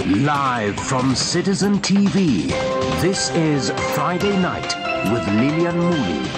Live from Citizen TV, this is Friday Night with Lillian Mooney.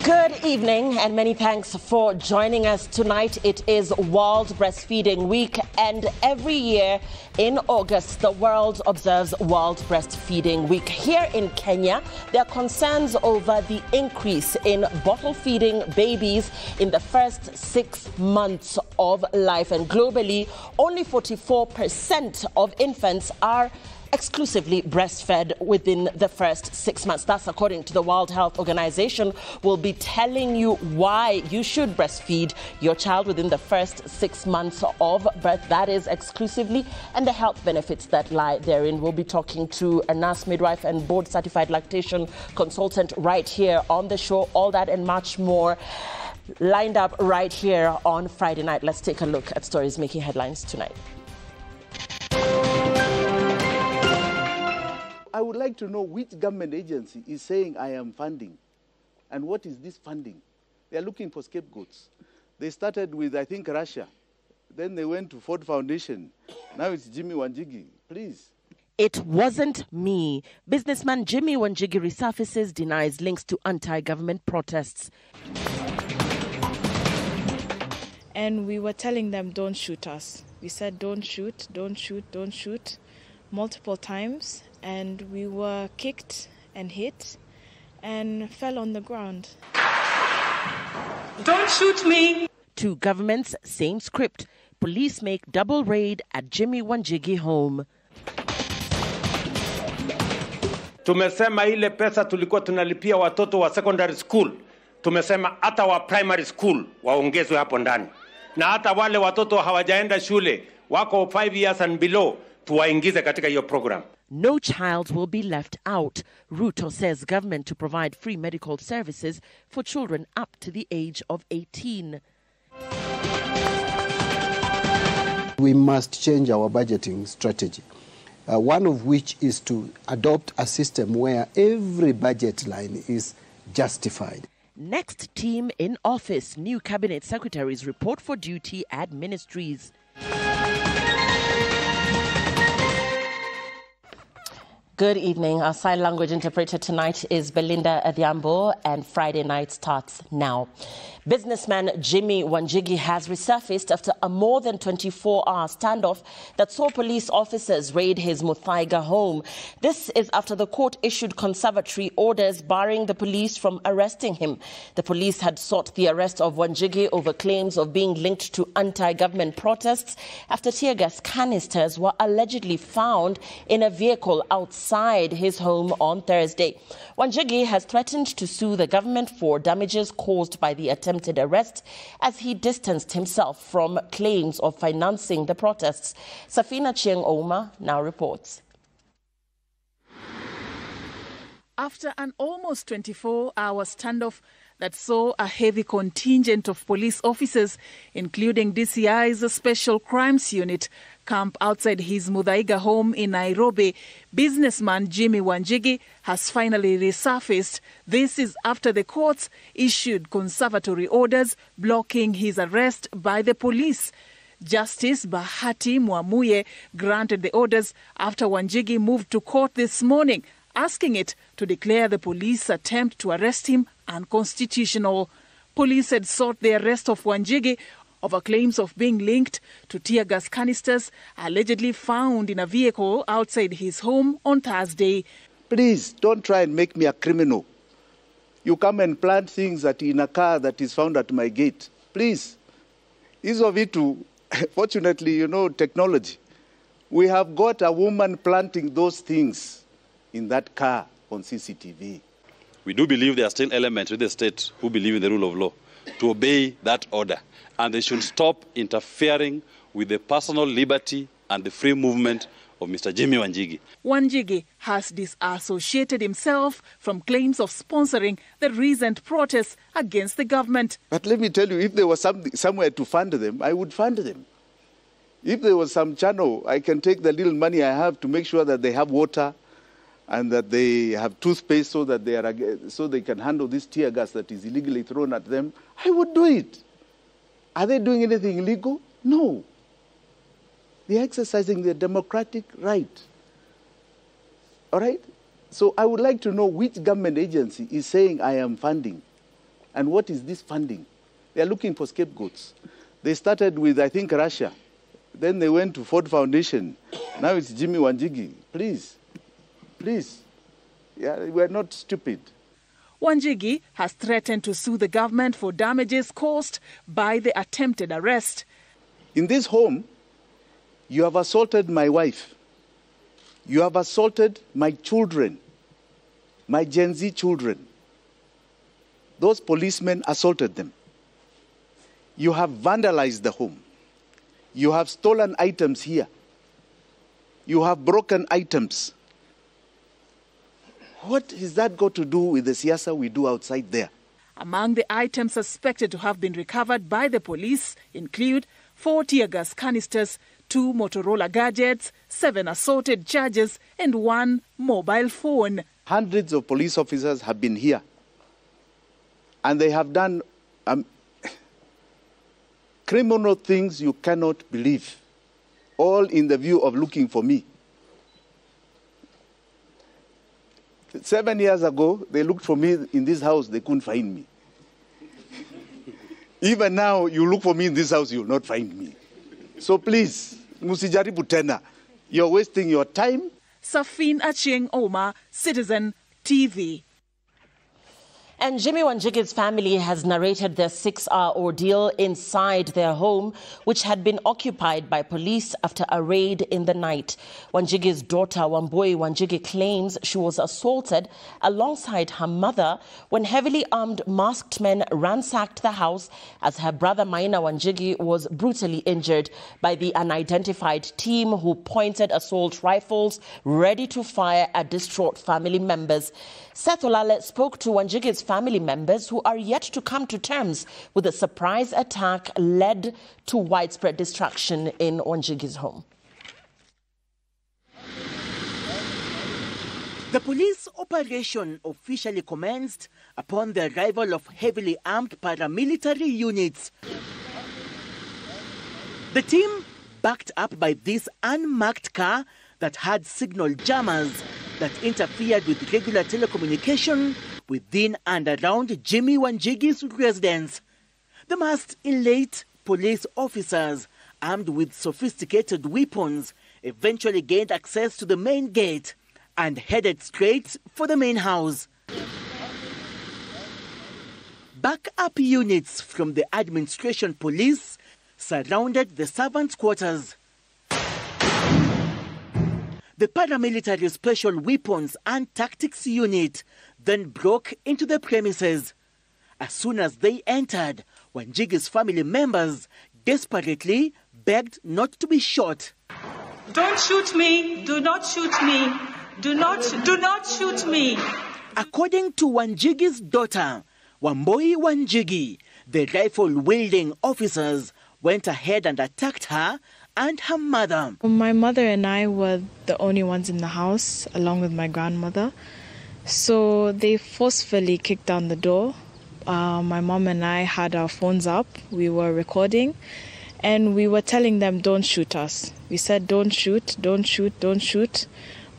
Good evening and many thanks for joining us tonight. It is World Breastfeeding Week, and every year in August, the world observes World Breastfeeding Week. Here in Kenya, there are concerns over the increase in bottle feeding babies in the first 6 months of life. And globally, only 44% of infants are exclusively breastfed within the first 6 months. That's according to the World Health Organization. We'll be telling you why you should breastfeed your child within the first 6 months of birth. That is exclusively, and the health benefits that lie therein. We'll be talking to a nurse, midwife, and board-certified lactation consultant right here on the show. All that and much more lined up right here on Friday night. Let's take a look at stories making headlines tonight. I would like to know which government agency is saying I am funding, and what is this funding? They are looking for scapegoats. They started with, I think, Russia. Then they went to Ford Foundation. Now it's Jimmy Wanjigi. Please. It wasn't me. Businessman Jimmy Wanjigi resurfaces, denies links to anti-government protests. And we were telling them, don't shoot us. We said, don't shoot, don't shoot, don't shoot, multiple times. And we were kicked and hit and fell on the ground. Don't shoot me! Two governments, same script. Police make double raid at Jimmy Wanjigi home. Tumesema ile pesa tulikuwa tunalipia watoto wa secondary school. Tumesema hata wa primary school waongezwe hapo ndani. Na hata wale watoto hawajaenda shule, wako 5 years and below, tuwaingize katika hiyo program. No child will be left out. Ruto says government to provide free medical services for children up to the age of 18. We must change our budgeting strategy, one of which is to adopt a system where every budget line is justified. Next team in office. New cabinet secretaries report for duty at ministries. Good evening. Our sign language interpreter tonight is Belinda Adhiambo, and Friday night starts now. Businessman Jimmy Wanjigi has resurfaced after a more than 24-hour standoff that saw police officers raid his Muthaiga home. This is after the court issued conservatory orders barring the police from arresting him. The police had sought the arrest of Wanjigi over claims of being linked to anti-government protests after tear gas canisters were allegedly found in a vehicle outside his home on Thursday. Wanjigi has threatened to sue the government for damages caused by the attempted arrest as he distanced himself from claims of financing the protests. Safina Chieng Ouma now reports. After an almost 24-hour standoff that saw a heavy contingent of police officers, including DCI's Special Crimes Unit, camp outside his Muthaiga home in Nairobi, businessman Jimmy Wanjigi has finally resurfaced. This is after the courts issued conservatory orders blocking his arrest by the police. Justice Bahati Mwamuye granted the orders after Wanjigi moved to court this morning, asking it to declare the police attempt to arrest him unconstitutional. Police had sought the arrest of Wanjigi over claims of being linked to tear gas canisters allegedly found in a vehicle outside his home on Thursday. Please, don't try and make me a criminal. You come and plant things in a car that is found at my gate. Please. Hizo vitu, fortunately, technology. We have got a woman planting those things in that car on CCTV. We do believe there are still elements with the state who believe in the rule of law to obey that order, and they should stop interfering with the personal liberty and the free movement of Mr. Jimmy Wanjigi. Wanjigi has disassociated himself from claims of sponsoring the recent protests against the government. But let me tell you, if there was somewhere to fund them, I would fund them. If there was some channel, I can take the little money I have to make sure that they have water and that they have toothpaste so that they can handle this tear gas that is illegally thrown at them. I would do it. Are they doing anything illegal? No. They're exercising their democratic right. All right? So I would like to know which government agency is saying I am funding. And what is this funding? They are looking for scapegoats. They started with, I think, Russia. Then they went to Ford Foundation. Now it's Jimmy Wanjigi. Please, please. Yeah, we're not stupid. Wanjigi has threatened to sue the government for damages caused by the attempted arrest. In this home, you have assaulted my wife. You have assaulted my children, my Gen Z children. Those policemen assaulted them. You have vandalized the home. You have stolen items here. You have broken items. What has that got to do with the siyasa we do outside there? Among the items suspected to have been recovered by the police include 4 tear gas canisters, 2 Motorola gadgets, 7 assorted chargers, and 1 mobile phone. Hundreds of police officers have been here, and they have done criminal things you cannot believe, all in the view of looking for me. 7 years ago, they looked for me in this house, they couldn't find me. Even now, you look for me in this house, you will not find me. So please, musijaribu tena. You're wasting your time. Safin Achieng Omar, Citizen TV. And Jimmy Wanjigi's family has narrated their 6-hour ordeal inside their home, which had been occupied by police after a raid in the night. Wanjigi's daughter, Wambui Wanjigi, claims she was assaulted alongside her mother when heavily armed masked men ransacked the house as her brother Maina Wanjigi was brutally injured by the unidentified team who pointed assault rifles ready to fire at distraught family members. Seth Olale spoke to Wanjigi's family members who are yet to come to terms with the surprise attack led to widespread destruction in Wanjigi's home. The police operation officially commenced upon the arrival of heavily armed paramilitary units. The team, backed up by this unmarked car that had signal jammers that interfered with regular telecommunication within and around Jimmy Wanjigi's residence. The masked elite police officers, armed with sophisticated weapons, eventually gained access to the main gate and headed straight for the main house. Backup units from the administration police surrounded the servants' quarters. The paramilitary special weapons and tactics unit then broke into the premises. As soon as they entered, Wanjigi's family members desperately begged not to be shot. Don't shoot me! Do not shoot me! Do not shoot me! According to Wanjigi's daughter, Wambui Wanjigi, the rifle-wielding officers went ahead and attacked her and her mother. My mother and I were the only ones in the house, along with my grandmother. So they forcefully kicked down the door. My mom and I had our phones up. We were recording. And we were telling them, don't shoot us. We said, don't shoot, don't shoot, don't shoot,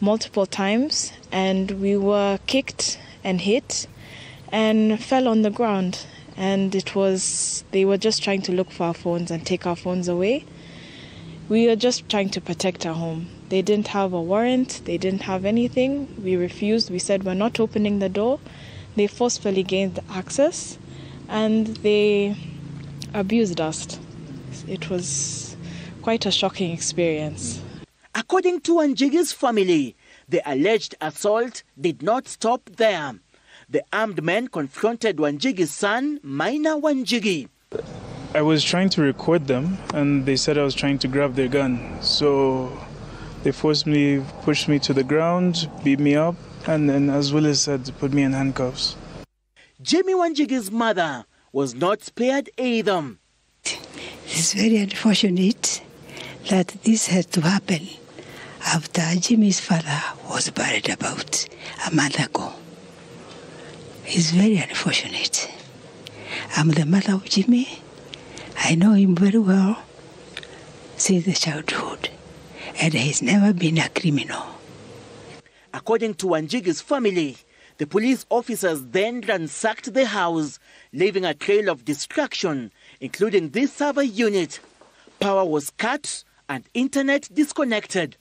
multiple times. And we were kicked and hit and fell on the ground. And they were just trying to look for our phones and take our phones away. We were just trying to protect our home. They didn't have a warrant. They didn't have anything. We refused. We said, we're not opening the door. They forcefully gained access and they abused us. It was quite a shocking experience. According to Wanjigi's family, the alleged assault did not stop there. The armed men confronted Wanjigi's son, Maina Wanjigi. I was trying to record them and they said I was trying to grab their gun. So they pushed me to the ground, beat me up, and then as well as said, put me in handcuffs. Jimmy Wanjigi's mother was not spared either. It's very unfortunate that this had to happen after Jimmy's father was buried about a month ago. It's very unfortunate. I'm the mother of Jimmy. I know him very well since the childhood. and he's never been a criminal. According to Wanjigi's family, the police officers then ransacked the house, leaving a trail of destruction, including this server unit. Power was cut and internet disconnected.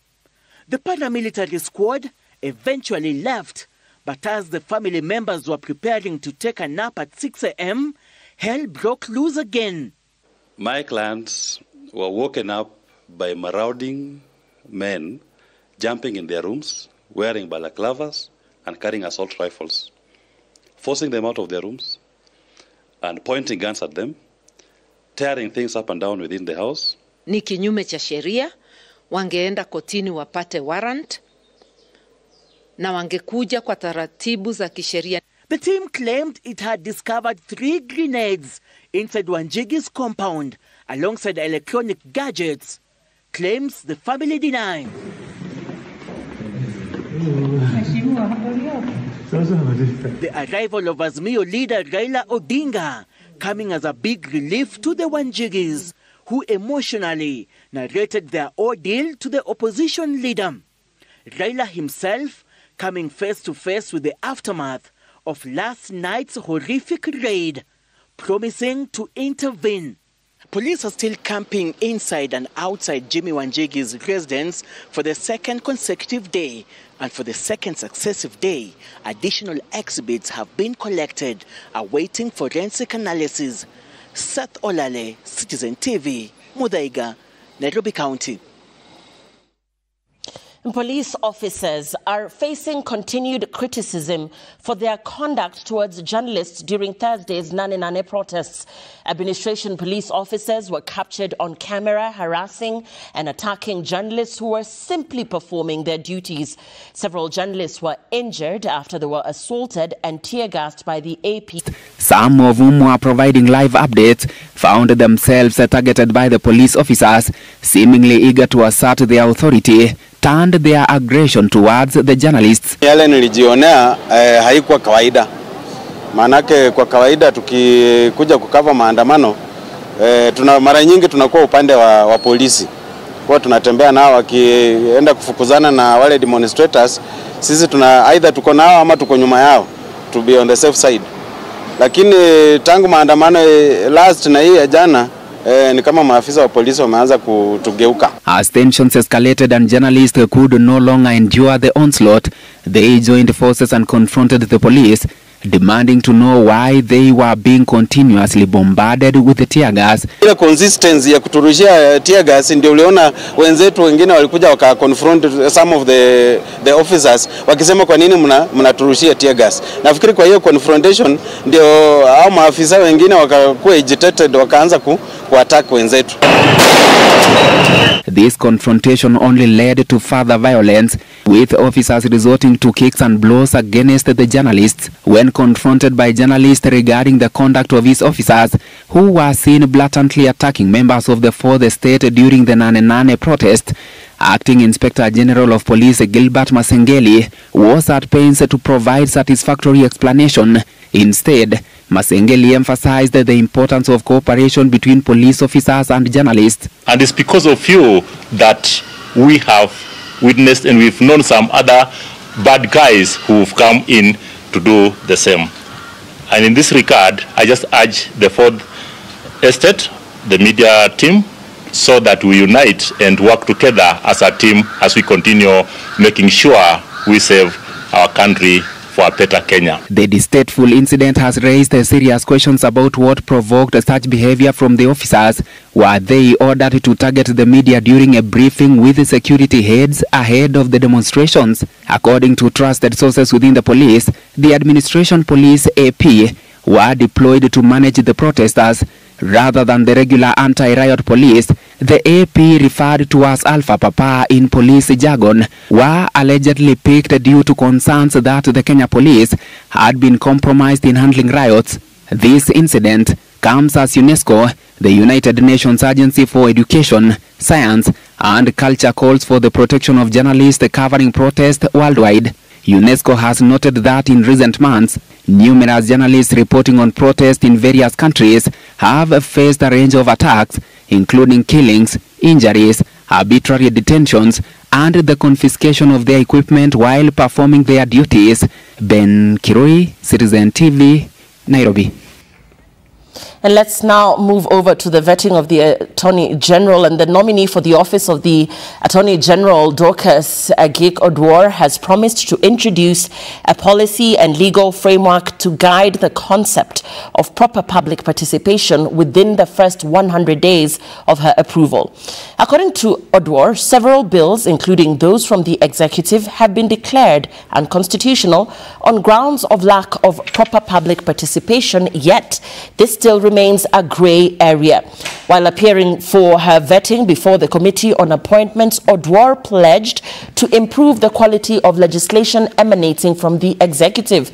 The paramilitary squad eventually left, but as the family members were preparing to take a nap at 6 a.m., hell broke loose again. My clients were woken up by marauding men jumping in their rooms, wearing balaclavas and carrying assault rifles, forcing them out of their rooms and pointing guns at them, tearing things up and down within the house. Ni kinyume cha sheria, wangeenda kotini wapate warrant na wangekuja kwa taratibu za kisheria. The team claimed it had discovered 3 grenades inside Wanjigi's compound alongside electronic gadgets, claims the family deny. The arrival of Azimio leader Raila Odinga coming as a big relief to the Wanjigis, who emotionally narrated their ordeal to the opposition leader. Raila himself coming face to face with the aftermath of last night's horrific raid, promising to intervene. Police are still camping inside and outside Jimmy Wanjigi's residence for the second consecutive day, and for the second successive day, additional exhibits have been collected, awaiting forensic analysis. Seth Olale, Citizen TV, Muthaiga, Nairobi County. Police officers are facing continued criticism for their conduct towards journalists during Thursday's Nane Nane protests. Administration police officers were captured on camera harassing and attacking journalists who were simply performing their duties. Several journalists were injured after they were assaulted and tear-gassed by the AP. Some of whom were providing live updates found themselves targeted by the police officers, seemingly eager to assert their authority, turned their aggression towards the journalists. Yale nilijionea haikuwa kawaida. Manake kwa kawaida tukikuja kukava maandamano mara nyingi tunakuwa upande wa polisi. Kwa tunatembea nao wakienda kufukuzana na wale demonstrators, sisi either tuko nao ama tuko nyuma yao, to be on the safe side. Lakini tangu maandamano last na hii ya jana ni kama maafisa wa polisi wameanza kutugeuka. As tensions escalated and journalists could no longer endure the onslaught, they joined forces and confronted the police, demanding to know why they were being continuously bombarded with the tear gas. Ile consistency ya kuturushia tear gas ndio uliona wenzetu wengine walikuja waka confront some of the officers wakisema kwa nini mnaturushia tear gas. Nafikiri kwa hiyo confrontation ndio hao maafisa wengine wakakuwa agitated wakaanza kuattack wenzetu. This confrontation only led to further violence, with officers resorting to kicks and blows against the journalists. When confronted by journalists regarding the conduct of his officers, who were seen blatantly attacking members of the Fourth Estate during the Nane Nane protest, Acting Inspector General of Police Gilbert Masengeli was at pains to provide satisfactory explanation. Instead, Masengeli emphasized the importance of cooperation between police officers and journalists. And it's because of you that we have witnessed and we've known some other bad guys who've come in to do the same. And in this regard, I just urge the Fourth Estate, the media team, so that we unite and work together as a team as we continue making sure we save our country for a better Kenya. The distasteful incident has raised serious questions about what provoked such behavior from the officers. Were they ordered to target the media during a briefing with the security heads ahead of the demonstrations? According to trusted sources within the police, the Administration Police AP were deployed to manage the protesters rather than the regular anti-riot police. The AP, referred to as Alpha Papa in police jargon, were allegedly picked due to concerns that the Kenya police had been compromised in handling riots. This incident comes as UNESCO, the United Nations Agency for Education, Science and Culture, calls for the protection of journalists covering protests worldwide. UNESCO has noted that in recent months, numerous journalists reporting on protests in various countries have faced a range of attacks, including killings, injuries, arbitrary detentions, and the confiscation of their equipment while performing their duties. Ben Kiroi, Citizen TV, Nairobi. And let's now move over to the vetting of the Attorney General. And the nominee for the office of the Attorney General, Dorcas Agik-Oduor, has promised to introduce a policy and legal framework to guide the concept of proper public participation within the first 100 days of her approval. According to Oduor, several bills, including those from the executive, have been declared unconstitutional on grounds of lack of proper public participation, yet this still remains a grey area. While appearing for her vetting before the Committee on Appointments, Oduor pledged to improve the quality of legislation emanating from the executive.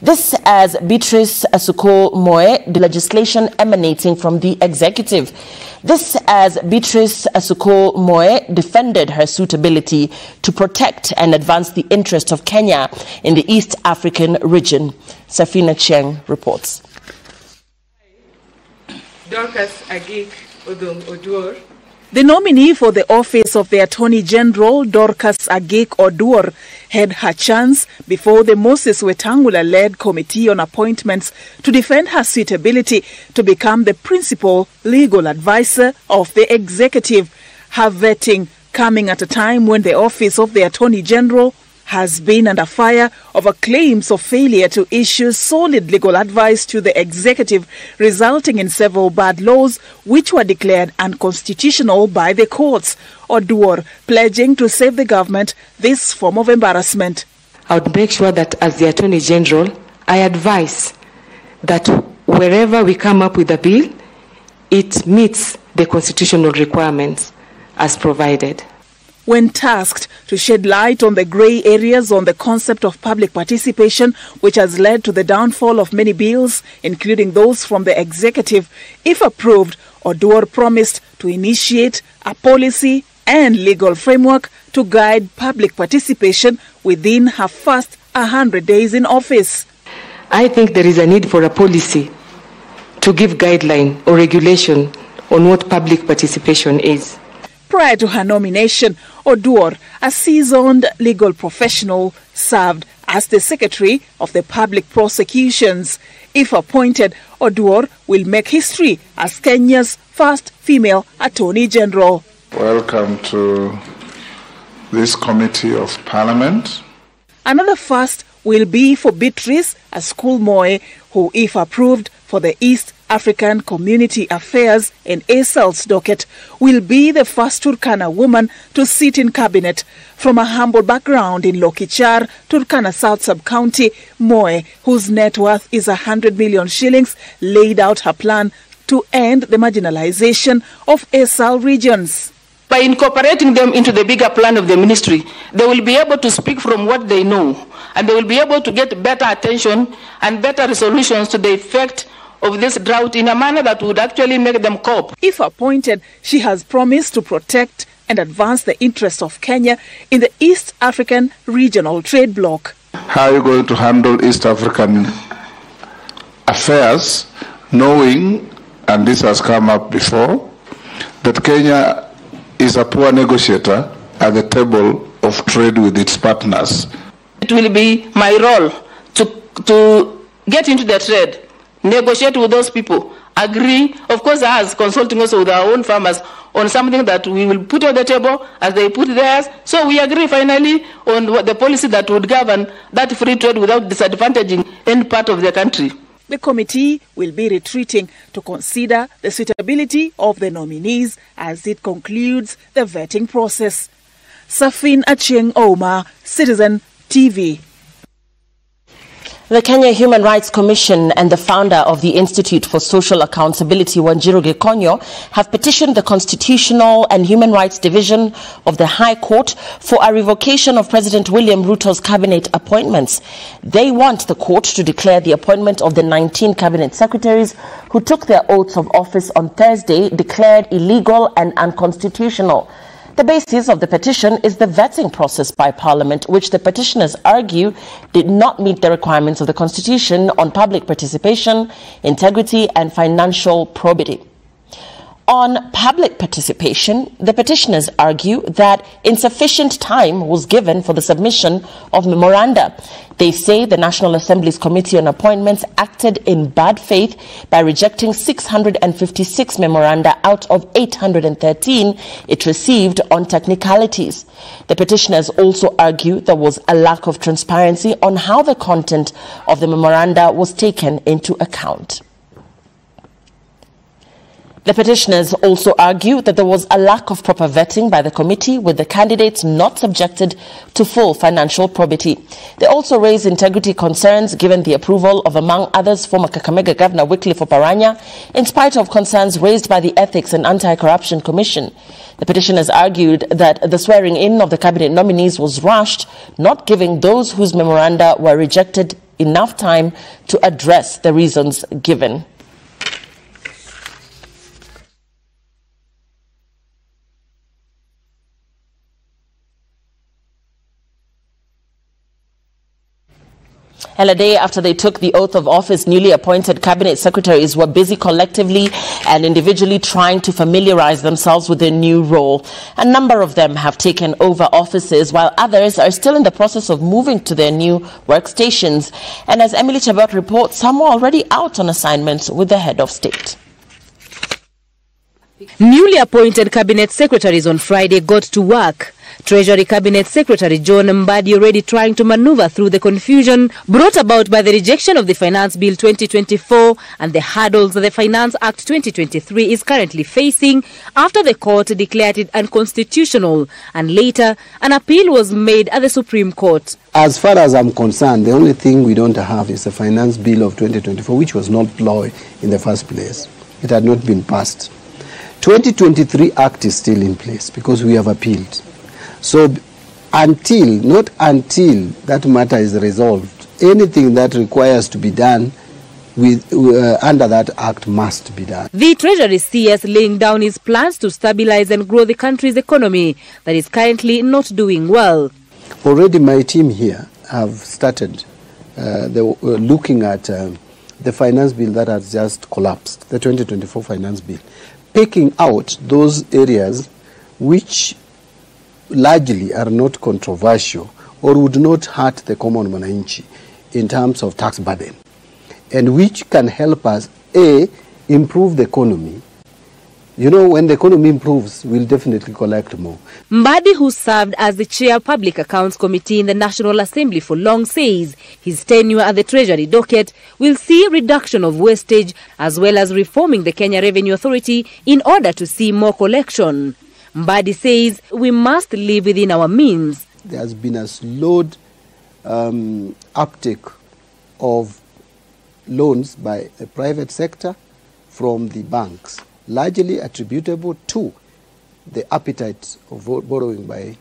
This as Beatrice Asuquo-Moe, the legislation emanating from the executive. This as Beatrice Asuquo-Moe defended her suitability to protect and advance the interests of Kenya in the East African region. Safina Cheng reports. Dorcas Agik-Oduor. The nominee for the office of the Attorney General, Dorcas Agik-Oduor, had her chance before the Moses Wetangula-led Committee on Appointments to defend her suitability to become the principal legal advisor of the executive. Her vetting coming at a time when the office of the Attorney General has been under fire over claims of failure to issue solid legal advice to the executive, resulting in several bad laws which were declared unconstitutional by the courts. Oduor pledging to save the government this form of embarrassment. I would make sure that as the Attorney General, I advise that wherever we come up with a bill, it meets the constitutional requirements as provided. When tasked to shed light on the grey areas on the concept of public participation, which has led to the downfall of many bills, including those from the executive, if approved, Oduor promised to initiate a policy and legal framework to guide public participation within her first 100 days in office. I think there is a need for a policy to give guideline or regulation on what public participation is. Prior to her nomination, Oduor, a seasoned legal professional, served as the Secretary of the Public Prosecutions. If appointed, Oduor will make history as Kenya's first female Attorney General. Welcome to this Committee of Parliament. Another first will be for Beatrice Asuquo-Moe, who, if approved for the East African Community Affairs and ASAL's docket, will be the first Turkana woman to sit in cabinet. From a humble background in Lokichar, Turkana South Sub-County, Moe, whose net worth is 100 million shillings, laid out her plan to end the marginalization of ASAL regions. By incorporating them into the bigger plan of the ministry, they will be able to speak from what they know, and they will be able to get better attention and better resolutions to the effect of this drought in a manner that would actually make them cope. If appointed, she has promised to protect and advance the interests of Kenya in the East African Regional Trade Bloc. How are you going to handle East African affairs, knowing, and this has come up before, that Kenya is a poor negotiator at the table of trade with its partners? It will be my role to get into the trade, negotiate with those people, agree, of course, as consulting also with our own farmers on something that we will put on the table as they put theirs. So we agree finally on what the policy that would govern that free trade without disadvantaging any part of the country. The committee will be retreating to consider the suitability of the nominees as it concludes the vetting process. Safin Achieng Omar, Citizen TV. The Kenya Human Rights Commission and the founder of the Institute for Social Accountability, Wanjiru Gikonyo, have petitioned the Constitutional and Human Rights Division of the High Court for a revocation of President William Ruto's cabinet appointments. They want the court to declare the appointment of the 19 cabinet secretaries who took their oaths of office on Thursday declared illegal and unconstitutional. The basis of the petition is the vetting process by Parliament, which the petitioners argue did not meet the requirements of the Constitution on public participation, integrity and financial probity. On public participation, the petitioners argue that insufficient time was given for the submission of memoranda. They say the National Assembly's Committee on Appointments acted in bad faith by rejecting 656 memoranda out of 813 it received on technicalities. The petitioners also argue there was a lack of transparency on how the content of the memoranda was taken into account. The petitioners also argue that there was a lack of proper vetting by the committee, with the candidates not subjected to full financial probity. They also raised integrity concerns given the approval of, among others, former Kakamega Governor Wycliffe Oparanya, in spite of concerns raised by the Ethics and Anti-Corruption Commission. The petitioners argued that the swearing in of the cabinet nominees was rushed, not giving those whose memoranda were rejected enough time to address the reasons given. And a day after they took the oath of office, newly appointed cabinet secretaries were busy collectively and individually trying to familiarize themselves with their new role. A number of them have taken over offices, while others are still in the process of moving to their new workstations. And as Emily Chabot reports, some were already out on assignments with the head of state. Newly appointed cabinet secretaries on Friday got to work. Treasury Cabinet Secretary John Mbadi already trying to maneuver through the confusion brought about by the rejection of the Finance Bill 2024 and the hurdles that the Finance Act 2023 is currently facing after the court declared it unconstitutional, and later an appeal was made at the Supreme Court. As far as I'm concerned, the only thing we don't have is the Finance Bill of 2024, which was not law in the first place. It had not been passed. 2023 Act is still in place because we have appealed. So not until that matter is resolved, anything that requires to be done under that act must be done. The Treasury CS laying down his plans to stabilize and grow the country's economy that is currently not doing well. Already my team here have started looking at the finance bill that has just collapsed, the 2024 finance bill, picking out those areas which largely are not controversial or would not hurt the common mwananchi in terms of tax burden, and which can help us, A, improve the economy. You know, when the economy improves, we'll definitely collect more. Mbadi, who served as the chair of Public Accounts Committee in the National Assembly for long, says his tenure at the Treasury docket will see reduction of wastage as well as reforming the Kenya Revenue Authority in order to see more collection. Mbadi says we must live within our means. There has been a slowed uptake of loans by the private sector from the banks, largely attributable to the appetite of borrowing by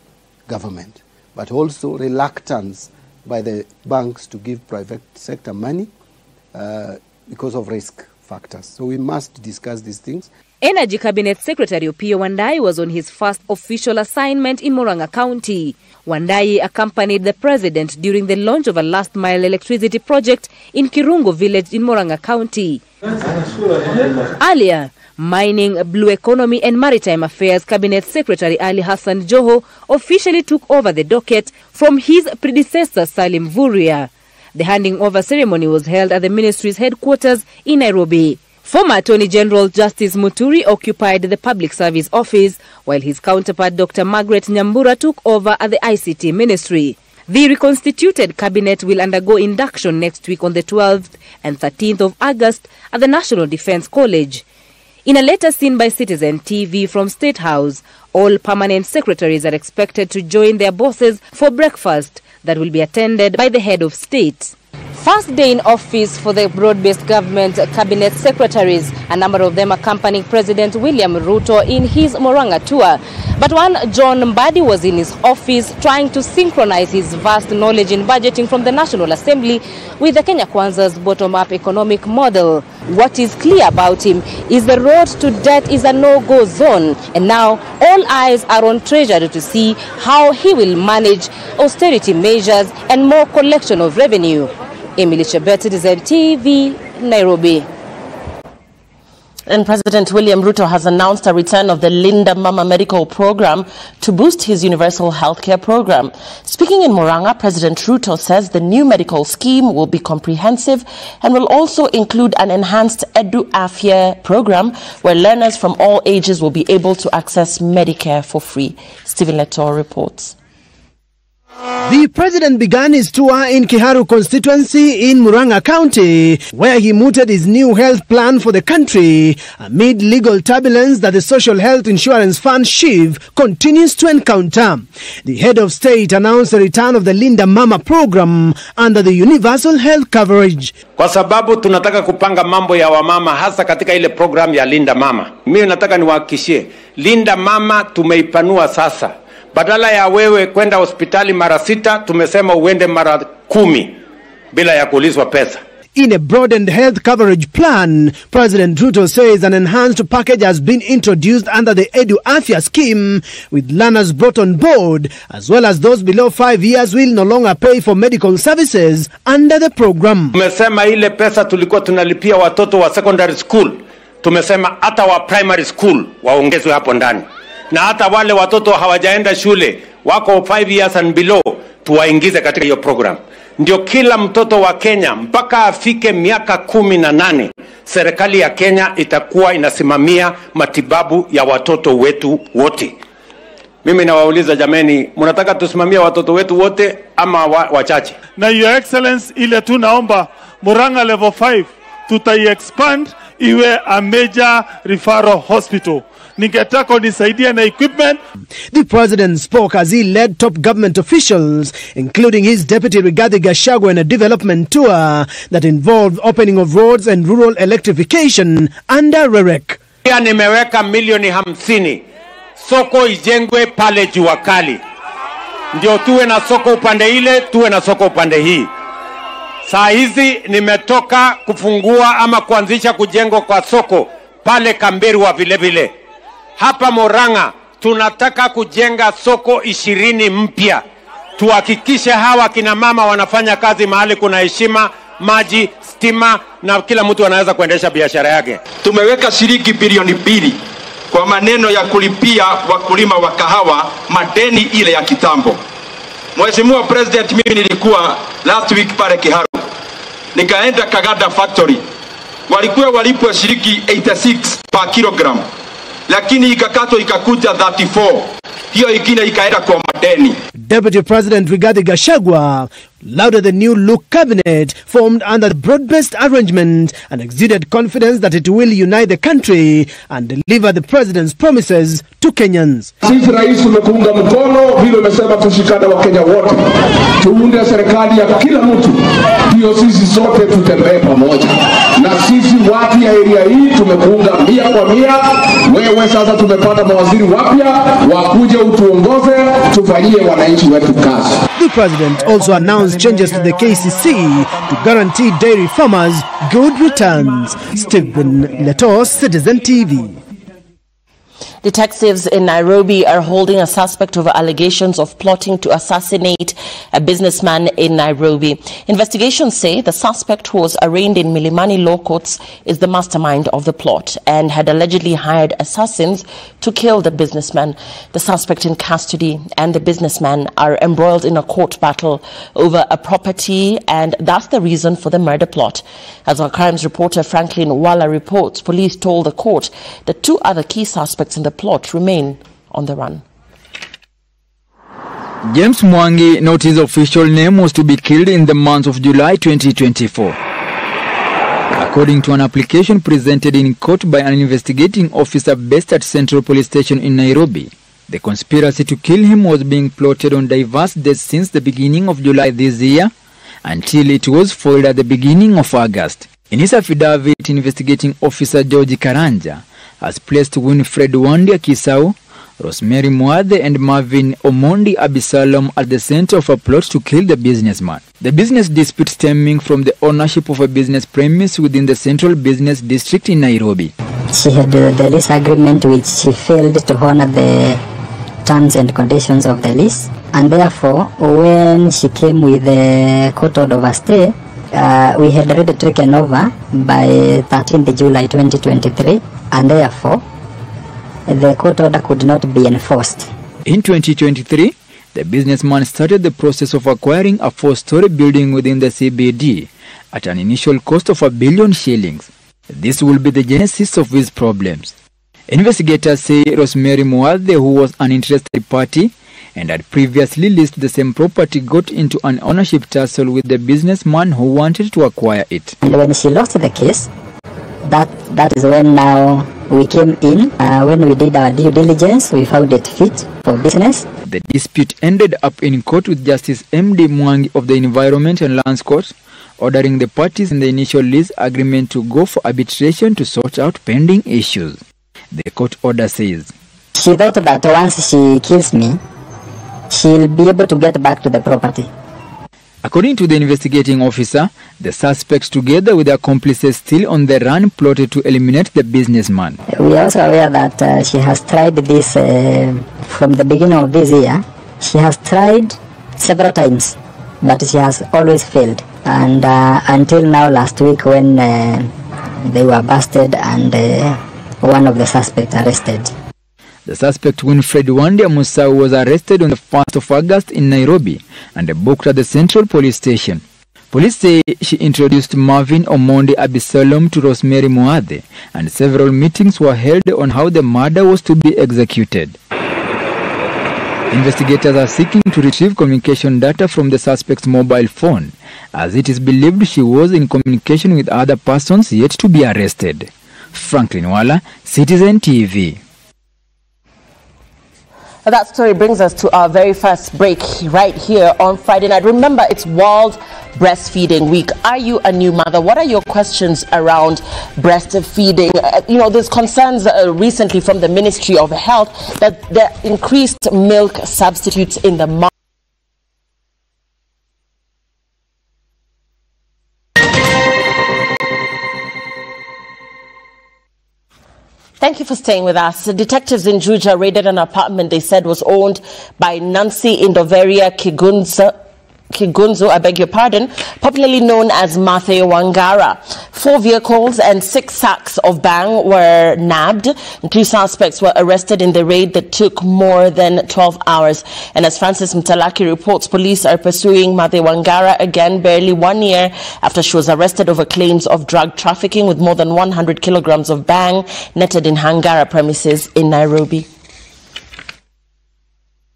government, but also reluctance by the banks to give private sector money because of risk factors. So we must discuss these things. Energy Cabinet Secretary Opiyo Wandayi was on his first official assignment in Murang'a County. Wandayi accompanied the president during the launch of a last-mile electricity project in Kirungu village in Murang'a County. Earlier, Mining, Blue Economy and Maritime Affairs Cabinet Secretary Ali Hassan Joho officially took over the docket from his predecessor Salim Vuria. The handing over ceremony was held at the ministry's headquarters in Nairobi. Former Attorney General Justice Muturi occupied the Public Service Office, while his counterpart Dr. Margaret Nyambura took over at the ICT Ministry. The reconstituted cabinet will undergo induction next week on the 12th and 13th of August at the National Defence College. In a letter seen by Citizen TV from State House, all permanent secretaries are expected to join their bosses for breakfast that will be attended by the head of state. First day in office for the broad-based government cabinet secretaries, a number of them accompanying President William Ruto in his Murang'a tour. But one John Mbadi was in his office trying to synchronize his vast knowledge in budgeting from the National Assembly with the Kenya Kwanza's bottom-up economic model. What is clear about him is the road to debt is a no-go zone, and now all eyes are on Treasury to see how he will manage austerity measures and more collection of revenue. Emily Chabot, Citizen TV, Nairobi. And President William Ruto has announced a return of the Linda Mama Medical Program to boost his universal healthcare program. Speaking in Murang'a, President Ruto says the new medical scheme will be comprehensive and will also include an enhanced Edu Afya program where learners from all ages will be able to access Medicare for free. Stephen Letor reports. The president began his tour in Kiharu constituency in Murang'a County, where he mooted his new health plan for the country amid legal turbulence that the Social Health Insurance Fund SHIV continues to encounter. The head of state announced the return of the Linda Mama program under the universal health coverage. Kwa sababu tunataka kupanga mambo ya wamama hasa katika ile program ya Linda Mama. Mimi nataka niwahakikishie, Linda Mama tumeipanua sasa. Badala ya wewe kwenda hospitali mara 6, tumesema uende mara 10 bila ya kuulizwa pesa. In a broadened health coverage plan, President Ruto says an enhanced package has been introduced under the Edu Afya scheme, with learners brought on board, as well as those below 5 years will no longer pay for medical services under the program. Tumesema ile pesa tulikuwa tunalipia watoto wa secondary school, tumesema hata wa primary school waongezwe hapo ndani. Na hata wale watoto hawajaenda shule wako 5 years and below tuwaingize katika hiyo program. Ndio kila mtoto wa Kenya mpaka afike miaka 18 serikali ya Kenya itakuwa inasimamia matibabu ya watoto wetu wote. Mimi nawauliza jameni, mnataka tusimamie watoto wetu wote ama wachache? Na your excellence, ile tunaomba Murang'a level 5 tutai-expand iwe a major referral hospital. Ningetaka nisaidia na equipment. The president spoke as he led top government officials, including his deputy Rigathi Gachagua, in a development tour that involved opening of roads and rural electrification under REREC. Pia nimeweka milioni 50 soko ijengwe pale Jua Kali, ndio tuwe na soko upande ile, tuwe na soko upande hii. Saa hizi nimetoka kufungua ama kuanzisha kujengwa kwa soko pale Kamberwa vile vile. Hapa Murang'a tunataka kujenga soko 20 mpya. Tuhakikishe hawa kina mama wanafanya kazi mahali kuna heshima, maji, stima na kila mtu anaweza kuendesha biashara yake. Tumeweka shilingi bilioni 2 kwa maneno ya kulipia wakulima wa kahawa madeni ile ya kitambo. Mheshimiwa President, mimi nilikuwa last week pale Kiharu. Nikaenda Kagada factory. Walikuwa walipwa shilingi 86 per kilogram. Lakini ikakatwa ikakuja 34. Hiyo ingine ikaenda kwa madeni. Deputy President Rigathi Gachagua lauded the new look cabinet formed under the broad-based arrangement and exuded confidence that it will unite the country and deliver the president's promises to Kenyans. Sisi rais tumekuunga mkono vile umesema tushikane wa Kenya wote. Tuunde serikali ya kila mtu. Ndio sisi sote tutembee pamoja. Na sisi watu ya area hii tumekuunga 100%. Wewe sasa tumepata mawaziri wapya, wakuje utuongoze, tufanyie wananchi wetu kazi. The president also announced changes to the KCC to guarantee dairy farmers good returns. Stephen Letor, Citizen TV. Detectives in Nairobi are holding a suspect over allegations of plotting to assassinate a businessman in Nairobi. Investigations say the suspect, who was arraigned in Milimani Law Courts, is the mastermind of the plot and had allegedly hired assassins to kill the businessman. The suspect in custody and the businessman are embroiled in a court battle over a property, and that's the reason for the murder plot. As our crimes reporter Franklin Walla reports, police told the court that 2 other key suspects in the plot remain on the run. James Mwangi, not his official name, was to be killed in the month of July 2024. According to an application presented in court by an investigating officer based at Central Police Station in Nairobi, the conspiracy to kill him was being plotted on diverse days since the beginning of July this year until it was foiled at the beginning of August. In his affidavit, investigating officer George Karanja has placed Winfred Wandia Kisau, Rosemary Muade and Marvin Omondi Abisalom at the center of a plot to kill the businessman. The business dispute stemming from the ownership of a business premise within the Central Business District in Nairobi. She had the lease agreement which she failed to honor the terms and conditions of the lease, and therefore when she came with the court order of stay, we had already taken over by 13th July 2023, and therefore the court order could not be enforced. In 2023, the businessman started the process of acquiring a 4-story building within the CBD at an initial cost of R1 billion. This will be the genesis of his problems. Investigators say Rosemary Muathe, who was an interested party and had previously leased the same property, got into an ownership tussle with the businessman who wanted to acquire it. And when she lost the case, that is when now we came in. When we did our due diligence, we found it fit for business. The dispute ended up in court with Justice M.D. Mwangi of the Environment and Lands Court ordering the parties in the initial lease agreement to go for arbitration to sort out pending issues. The court order says, she thought that once she kills me, she'll be able to get back to the property. According to the investigating officer, the suspects, together with accomplices still on the run, plotted to eliminate the businessman. We are also aware that she has tried this from the beginning of this year. She has tried several times, but she has always failed. And until now, last week, when they were busted and one of the suspects arrested. The suspect, Winfred Wandia Musau, was arrested on the 1st of August in Nairobi and booked at the Central Police Station. Police say she introduced Marvin Omondi Abisalom to Rosemary Muathe, and several meetings were held on how the murder was to be executed. Investigators are seeking to retrieve communication data from the suspect's mobile phone, as it is believed she was in communication with other persons yet to be arrested. Franklin Wala, Citizen TV. That story brings us to our very first break right here on Friday night. Remember, it's World Breastfeeding Week. Are you a new mother? What are your questions around breastfeeding? There's concerns recently from the Ministry of Health that there are increased milk substitutes in the market. Thank you for staying with us. The detectives in Juja raided an apartment they said was owned by Nancy Indoveria Kigunzo, I beg your pardon, popularly known as Mathe Wangara. 4 vehicles and 6 sacks of bang were nabbed. 3 suspects were arrested in the raid that took more than 12 hours. And as Francis Mtalaki reports, police are pursuing Mathe Wangara again barely 1 year after she was arrested over claims of drug trafficking with more than 100 kilograms of bang netted in Hangara premises in Nairobi.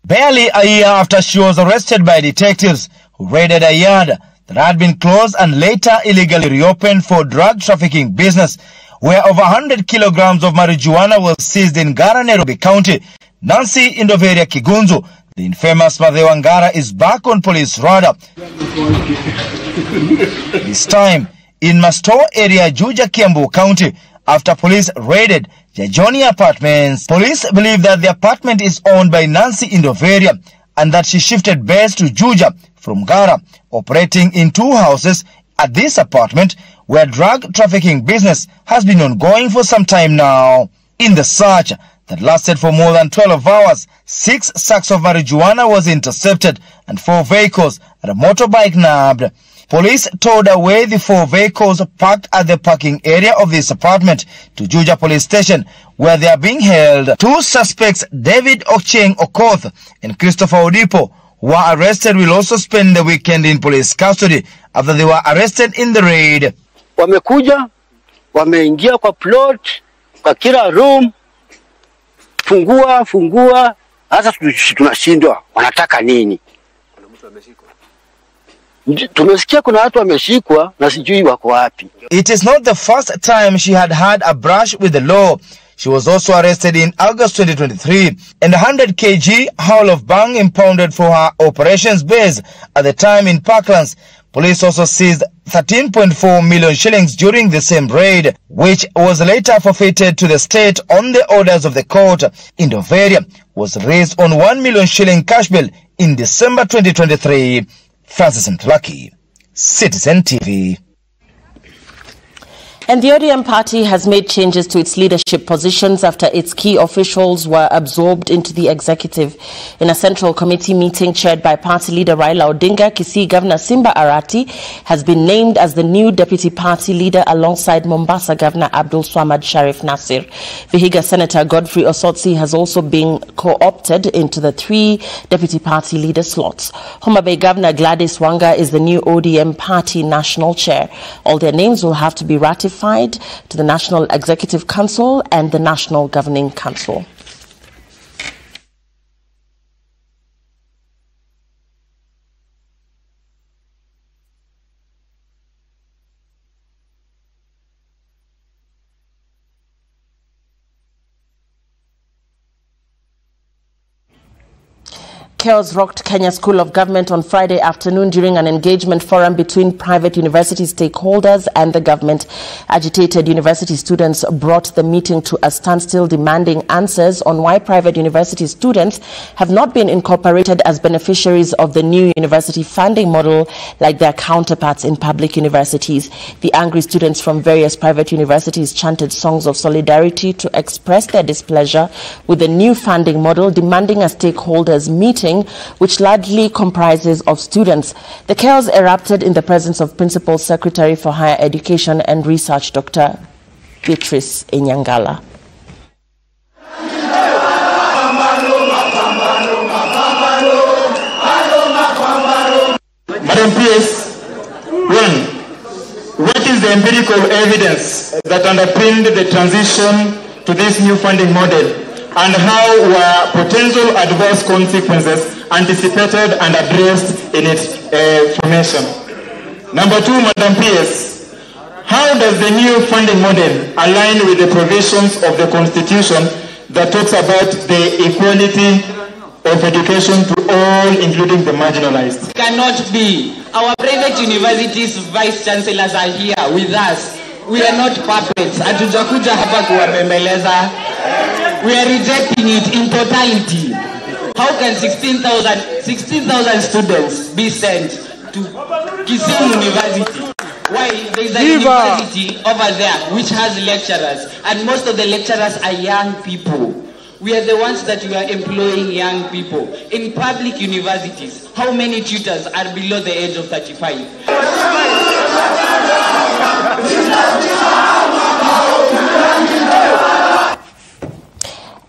Barely a year after she was arrested by detectives who raided a yard that had been closed and later illegally reopened for drug trafficking business, where over 100 kilograms of marijuana was seized in Ngara, Nairobi County, Nancy Indoveria Kigunzo, the infamous Mathe Wangara, is back on police radar. This time in Masto area, Juja, Kiambu County, after police raided Jajoni Apartments. Police believe that the apartment is owned by Nancy Indoveria and that she shifted base to Juja from Ngara, operating in 2 houses at this apartment where drug trafficking business has been ongoing for some time now. In the search that lasted for more than 12 hours, 6 sacks of marijuana was intercepted and 4 vehicles and a motorbike nabbed. Police towed away the 4 vehicles parked at the parking area of this apartment to Juja Police Station, where they are being held. 2 suspects, David Ocheng Okoth and Christopher Odipo, who were arrested, will also spend the weekend in police custody after they were arrested in the raid. Wamekuja, wameingia kwa plot, kwa kila room, fungua, hata tunashindwa, wanataka nini? Tumesikia kuna watu wameshikwa na sijui wako wapi. It is not the first time she had a brush with the law. She was also arrested in August 2023 and 100 kg haul of bang impounded for her operations base at the time in Parklands. Police also seized 13.4 million shillings during the same raid, which was later forfeited to the state on the orders of the court. Indoveria was raised on 1 million shilling cash bill in December 2023. Francis Mtalaki, Citizen TV. And the ODM party has made changes to its leadership positions after its key officials were absorbed into the executive. In a central committee meeting chaired by party leader Raila Odinga, Kisii Governor Simba Arati has been named as the new deputy party leader alongside Mombasa Governor Abdul Swamad Sharif Nasir. Vihiga Senator Godfrey Osotsi has also been co-opted into the 3 deputy party leader slots. Homa Bay Governor Gladys Wanga is the new ODM party national chair. All their names will have to be ratified to the National Executive Council and the National Governing Council. Chaos rocked Kenya School of Government on Friday afternoon during an engagement forum between private university stakeholders and the government. Agitated university students brought the meeting to a standstill, demanding answers on why private university students have not been incorporated as beneficiaries of the new university funding model like their counterparts in public universities. The angry students from various private universities chanted songs of solidarity to express their displeasure with the new funding model, demanding a stakeholders meeting which largely comprises of students. The chaos erupted in the presence of Principal Secretary for Higher Education and Research, Dr. Beatrice Inyangala. Madam PS, 1. What is the empirical evidence that underpinned the transition to this new funding model? And how were potential adverse consequences anticipated and addressed in its formation? Number 2, Madam PS, how does the new funding model align with the provisions of the Constitution that talks about the equality of education to all, including the marginalized? Cannot be. Our private universities vice chancellors are here with us. We are not puppets. Hatujakuja hapa kuwabembeleza. We are rejecting it in totality. How can 16,000 students be sent to Kisii University? Why? There is a university over there which has lecturers, and most of the lecturers are young people. We are the ones that we are employing young people. In public universities, how many tutors are below the age of 35?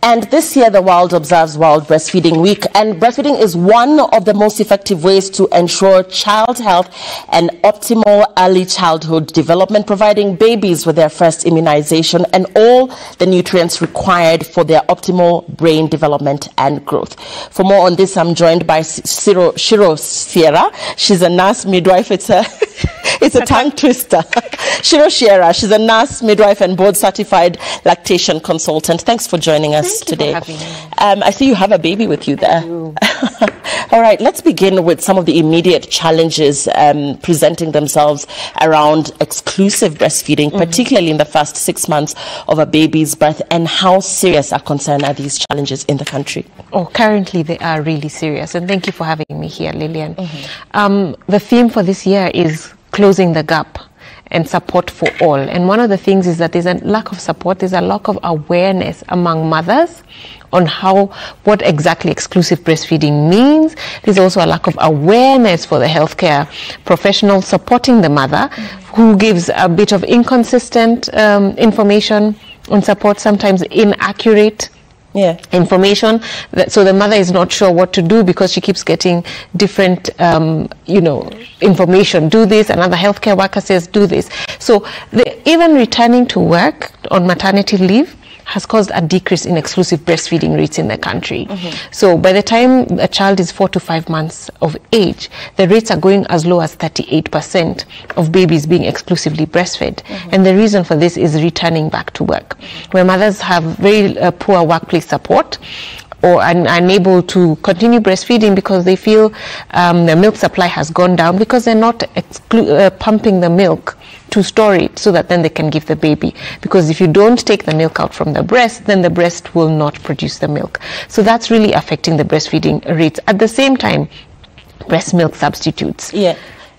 And this year, the world observes World Breastfeeding Week. And breastfeeding is one of the most effective ways to ensure child health and optimal early childhood development, providing babies with their first immunization and all the nutrients required for their optimal brain development and growth. For more on this, I'm joined by Shiro Sierra. She's a nurse midwife. It's a tongue twister. Shiro Sierra, she's a nurse, midwife, and board-certified lactation consultant. Thanks for joining us today. Thank you for having me. I see you have a baby with you there. All right, let's begin with some of the immediate challenges presenting themselves around exclusive breastfeeding, particularly in the first 6 months of a baby's birth, and how serious a concern are these challenges in the country? Oh, currently they are really serious, and thank you for having me here, Lillian. The theme for this year is closing the gap and support for all. And one of the things is that there's a lack of support, there's a lack of awareness among mothers on what exactly exclusive breastfeeding means. There's also a lack of awareness for the healthcare professional supporting the mother, who gives a bit of inconsistent information and support, sometimes inaccurate information, so the mother is not sure what to do because she keeps getting different information. Do this, another healthcare worker says do this. So even returning to work on maternity leave has caused a decrease in exclusive breastfeeding rates in the country. So by the time a child is 4 to 5 months of age, the rates are going as low as 38% of babies being exclusively breastfed. And the reason for this is returning back to work, where mothers have very poor workplace support or are unable to continue breastfeeding because they feel the milk supply has gone down because they're not pumping the milk to store it so that then they can give the baby. Because if you don't take the milk out from the breast, then the breast will not produce the milk. So that's really affecting the breastfeeding rates. At the same time, breast milk substitutes.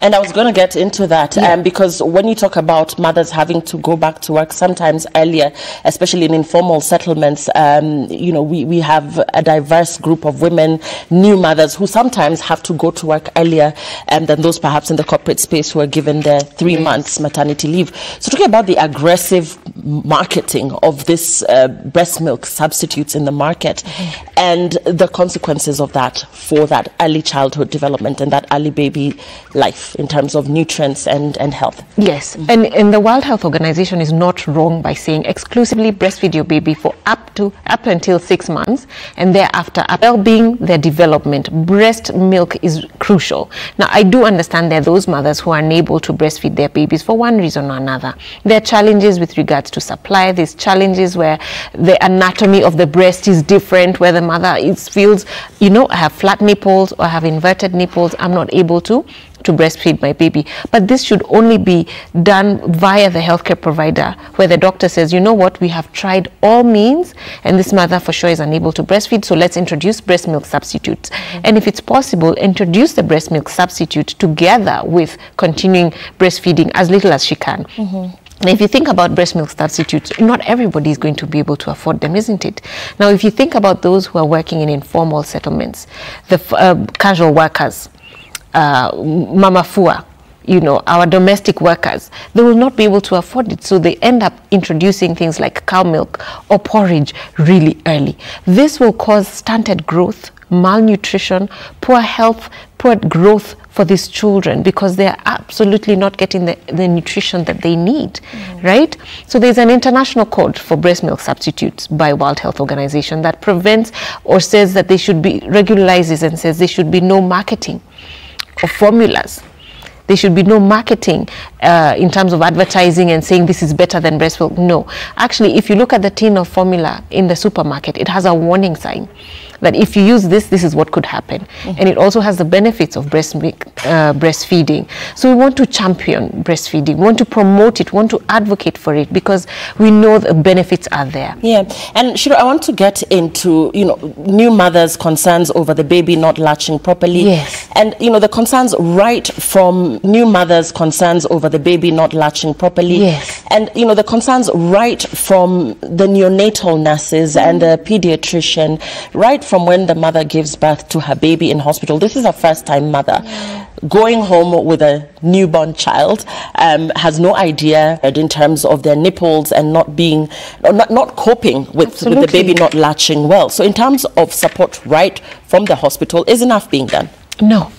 And I was going to get into that because when you talk about mothers having to go back to work sometimes earlier, especially in informal settlements, you know, we have a diverse group of women, new mothers, who sometimes have to go to work earlier than those perhaps in the corporate space who are given their 3 months maternity leave. So talking about the aggressive marketing of this breast milk substitutes in the market and the consequences of that for that early childhood development and that early baby life in terms of nutrients and health. Yes, and the World Health Organization is not wrong by saying exclusively breastfeed your baby for up until 6 months, and thereafter well-being, their development. Breast milk is crucial. Now, I do understand there are those mothers who are unable to breastfeed their babies for one reason or another. There are challenges with regards to supply. There's challenges where the anatomy of the breast is different, where the mother feels, you know, I have flat nipples or I have inverted nipples, I'm not able to breastfeed my baby. But this should only be done via the healthcare provider, where the doctor says, you know what, we have tried all means and this mother for sure is unable to breastfeed, so let's introduce breast milk substitutes. And if it's possible, introduce the breast milk substitute together with continuing breastfeeding as little as she can. Now, if you think about breast milk substitutes, not everybody is going to be able to afford them, isn't it? Now, if you think about those who are working in informal settlements, the casual workers, Mama Fua, you know, our domestic workers, they will not be able to afford it. So they end up introducing things like cow milk or porridge really early. This will cause stunted growth, malnutrition, poor health, poor growth for these children because they are absolutely not getting the nutrition that they need, right? So there's an international code for breast milk substitutes by World Health Organization that prevents or says that they should be, regularizes and says there should be no marketing of formulas. There should be no marketing in terms of advertising and saying this is better than breast milk. No. Actually, if you look at the tin of formula in the supermarket, it has a warning sign that if you use this, this is what could happen. And it also has the benefits of breastfeeding. So we want to champion breastfeeding, we want to promote it, we want to advocate for it because we know the benefits are there. Yeah, and Shiro, I want to get into, you know, new mothers' concerns over the baby not latching properly. Yes. And, you know, the concerns right from new mothers' concerns over the baby not latching properly. Yes. And, you know, the concerns right from the neonatal nurses and the pediatrician, right from when the mother gives birth to her baby in hospital. This is a first-time mother going home with a newborn child, has no idea in terms of their nipples and not coping with the baby not latching well. So in terms of support right from the hospital, is enough being done? No.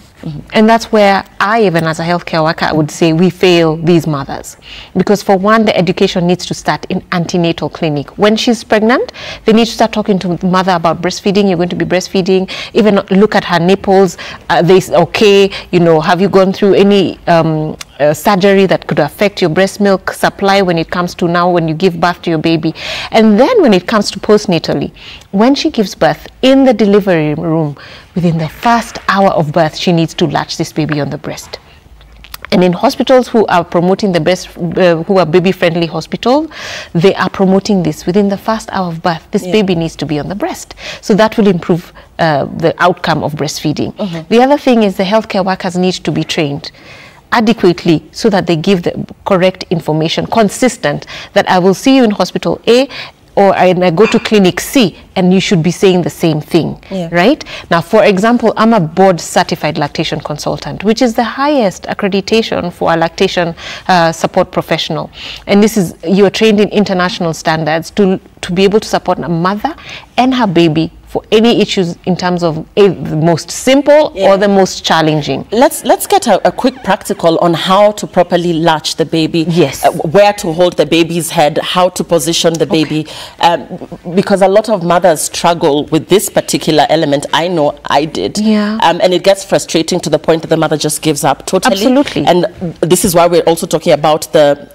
And that's where I, even as a healthcare worker, I would say we fail these mothers. Because for one, the education needs to start in antenatal clinic. When she's pregnant, they need to start talking to the mother about breastfeeding. You're going to be breastfeeding. Even look at her nipples. Okay, you know, have you gone through any surgery that could affect your breast milk supply when it comes to now when you give birth to your baby? And then when it comes to postnatally, when she gives birth in the delivery room, within the first hour of birth, she needs to latch this baby on the breast. And in hospitals who are promoting the breast, who are baby-friendly hospitals, they are promoting this within the first hour of birth. This baby needs to be on the breast. So that will improve the outcome of breastfeeding. The other thing is the healthcare workers need to be trained adequately so that they give the correct information, consistent, that I will see you in hospital A, or I go to clinic C, and you should be saying the same thing, right? Now, for example, I'm a board certified lactation consultant, which is the highest accreditation for a lactation support professional. And this is, you are trained in international standards to be able to support a mother and her baby for any issues in terms of the most simple or the most challenging. Let's get a quick practical on how to properly latch the baby. Yes. Where to hold the baby's head, how to position the baby. Because a lot of mothers struggle with this particular element. I know I did. Yeah. And it gets frustrating to the point that the mother just gives up totally. Absolutely. And this is why we're also talking about the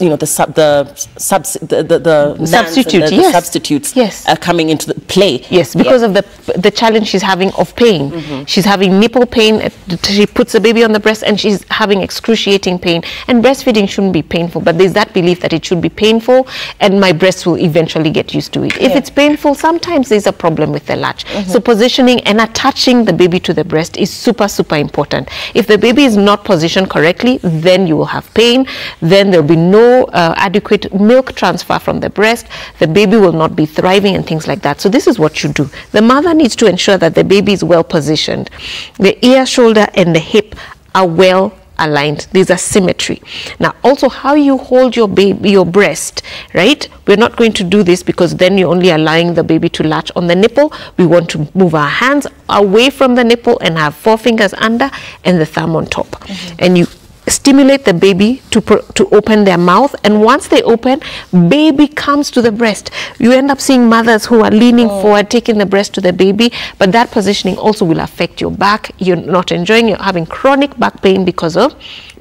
substitutes coming into play. Yes, because of the the challenge she's having of pain. She's having nipple pain. She puts the baby on the breast and she's having excruciating pain. And breastfeeding shouldn't be painful, but there's that belief that it should be painful and my breast will eventually get used to it. If it's painful, sometimes there's a problem with the latch. So positioning and attaching the baby to the breast is super, super important. If the baby is not positioned correctly, then you will have pain. Then there'll be no adequate milk transfer from the breast. The baby will not be thriving and things like that. So this is what you do. The mother needs to ensure that the baby is well positioned. The ear, shoulder, and the hip are well aligned. There's a symmetry. Now, also how you hold your baby, your breast, right? We're not going to do this because then you're only allowing the baby to latch on the nipple. We want to move our hands away from the nipple and have 4 fingers under and the thumb on top. And you stimulate the baby to open their mouth, and once they open, baby comes to the breast. You end up seeing mothers who are leaning forward, taking the breast to the baby, but that positioning also will affect your back. You're not enjoying, you're having chronic back pain because of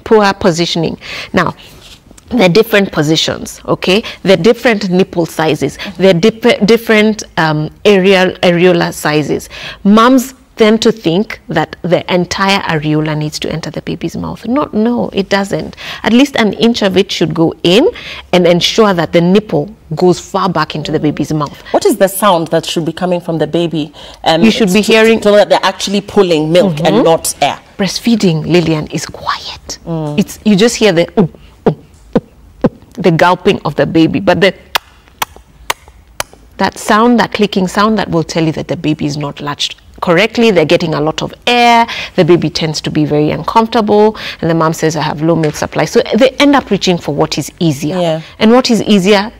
poor positioning. Now, they're different positions, okay? They're different nipple sizes. They're different areola sizes. Moms tend to think that the entire areola needs to enter the baby's mouth. No, it doesn't. At least an inch of it should go in and ensure that the nipple goes far back into the baby's mouth. What is the sound that should be coming from the baby? You should be hearing so that they're actually pulling milk and not air. Breastfeeding, Lillian, is quiet. It's you just hear the gulping of the baby, but that sound, that clicking sound, that will tell you that the baby is not latched correctly. They're getting a lot of air. The baby tends to be very uncomfortable, and the mom says, I have low milk supply. So they end up reaching for what is easier. And what is easier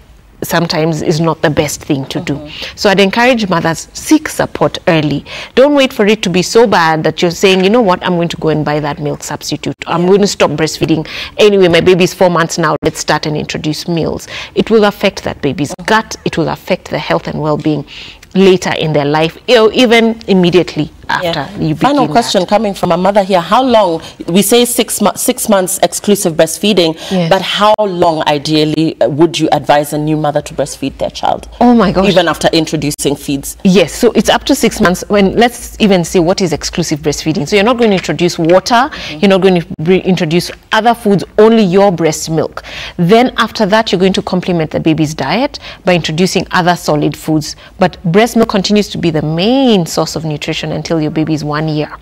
sometimes is not the best thing to do. So I'd encourage mothers, seek support early. Don't wait for it to be so bad that you're saying, you know what, I'm going to go and buy that milk substitute. I'm going to stop breastfeeding. Anyway, my baby's 4 months now. Let's start and introduce meals. It will affect that baby's gut. It will affect the health and well-being later in their life, even immediately after you begin. Final question coming from a mother here. How long, we say 6 months exclusive breastfeeding, but how long ideally would you advise a new mother to breastfeed their child? Oh my gosh. Even after introducing feeds? Yes, so it's up to 6 months. When let's even say what is exclusive breastfeeding. So you're not going to introduce water, you're not going to introduce other foods, only your breast milk. Then after that, you're going to complement the baby's diet by introducing other solid foods. But breast milk continues to be the main source of nutrition until your baby is 1 year.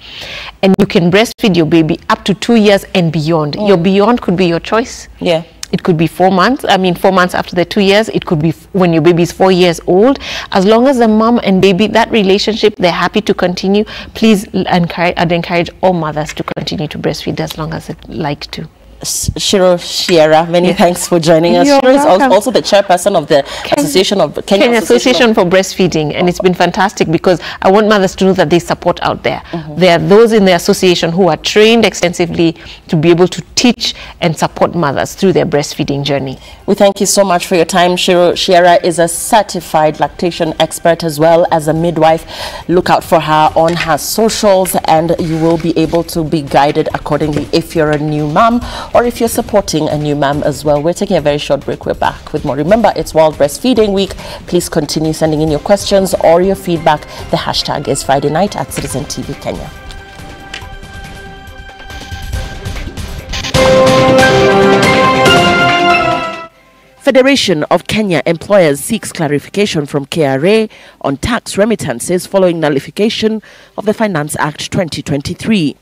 And you can breastfeed your baby up to 2 years and beyond. Your beyond could be your choice. It could be 4 months. 4 months after the 2 years. It could be when your baby is 4 years old. As long as the mom and baby, that relationship, they're happy to continue, please I'd encourage all mothers to continue to breastfeed as long as they'd like to. Shiro Shiera, many thanks for joining us. Shiro is also the chairperson of the Association of Kenya Association for Breastfeeding, and it's been fantastic because I want mothers to know that there's support out there. There are those in the association who are trained extensively to be able to teach and support mothers through their breastfeeding journey. We thank you so much for your time. Shiro Shiera is a certified lactation expert as well as a midwife. Look out for her on her socials and you will be able to be guided accordingly if you're a new mom or if you're supporting a new mom as well. We're taking a very short break. We're back with more. Remember, it's World Breastfeeding Week. Please continue sending in your questions or your feedback. The hashtag is Friday Night at Citizen TV Kenya. Federation of Kenya Employers seeks clarification from KRA on tax remittances following nullification of the Finance Act 2023.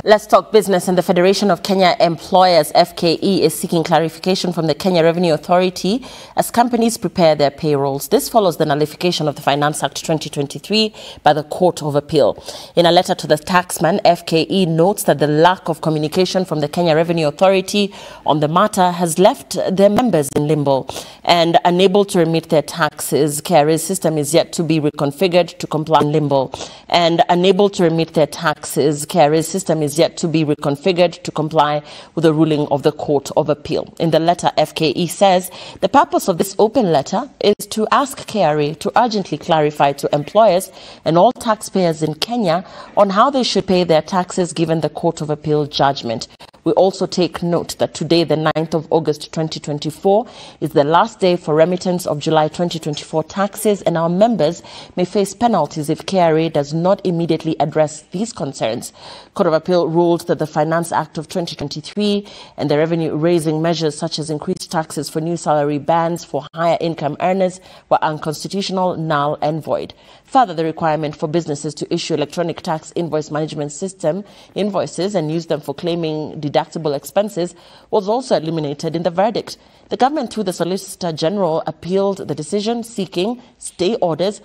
Let's talk business. And the Federation of Kenya Employers, FKE, is seeking clarification from the Kenya Revenue Authority as companies prepare their payrolls. This follows the nullification of the Finance Act 2023 by the Court of Appeal. In a letter to the taxman, FKE notes that the lack of communication from the Kenya Revenue Authority on the matter has left their members in limbo and unable to remit their taxes. KRA's system is yet to be reconfigured to comply in limbo and unable to remit their taxes. KRA's system is yet to be reconfigured to comply with the ruling of the Court of Appeal. In the letter, FKE says the purpose of this open letter is to ask KRA to urgently clarify to employers and all taxpayers in Kenya on how they should pay their taxes given the Court of Appeal judgment. We also take note that today, the 9th of August 2024, is the last day for remittance of July 2024 taxes, and our members may face penalties if KRA does not immediately address these concerns. Court of Appeal ruled that the Finance Act of 2023 and the revenue-raising measures such as increased taxes for new salary bands for higher income earners were unconstitutional, null and void. Further, the requirement for businesses to issue electronic tax invoice management system invoices and use them for claiming deductible expenses was also eliminated in the verdict. The government, through the Solicitor General, appealed the decision, seeking stay orders,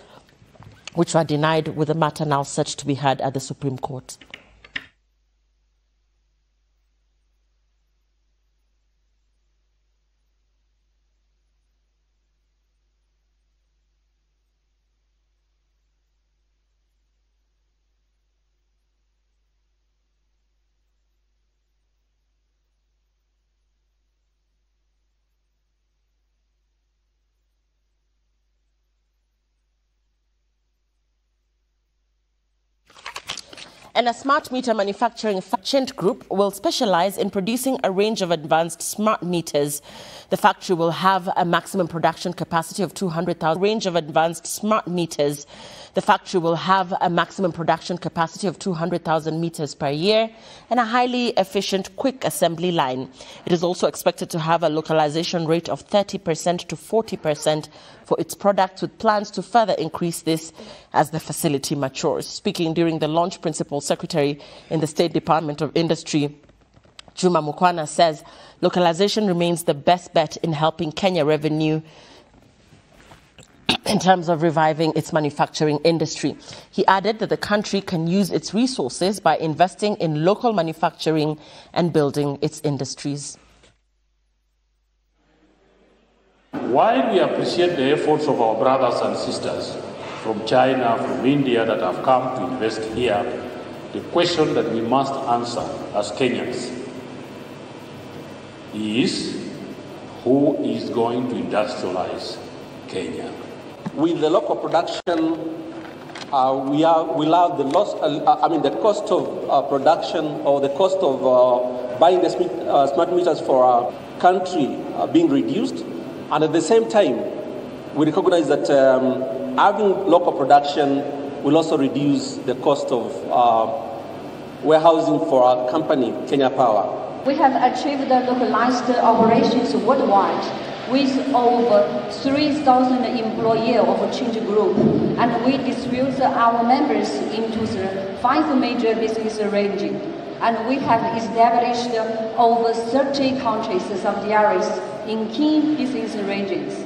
which were denied, with the matter now set to be heard at the Supreme Court. And a smart meter manufacturing group will specialize in producing a range of advanced smart meters. The factory will have a maximum production capacity of 200,000 range of advanced smart meters. The factory will have a maximum production capacity of 200,000 meters per year and a highly efficient quick assembly line. It is also expected to have a localization rate of 30% to 40% for its products, with plans to further increase this as the facility matures. Speaking during the launch, Principal Secretary in the State Department of Industry, Juma Mukwana, says localization remains the best bet in helping Kenya revenue in terms of reviving its manufacturing industry. He added that the country can use its resources by investing in local manufacturing and building its industries. While we appreciate the efforts of our brothers and sisters from China, from India that have come to invest here, the question that we must answer as Kenyans is, who is going to industrialize Kenya? With the local production, we allow the cost of production or the cost of buying the smart meters for our country being reduced. And at the same time, we recognize that having local production will also reduce the cost of warehousing for our company, Kenya Power. We have achieved the localized operations worldwide with over 3,000 employees of Change Group, and we distribute our members into the 5 major business regions. And we have established over 30 countries subsidiaries in key business regions.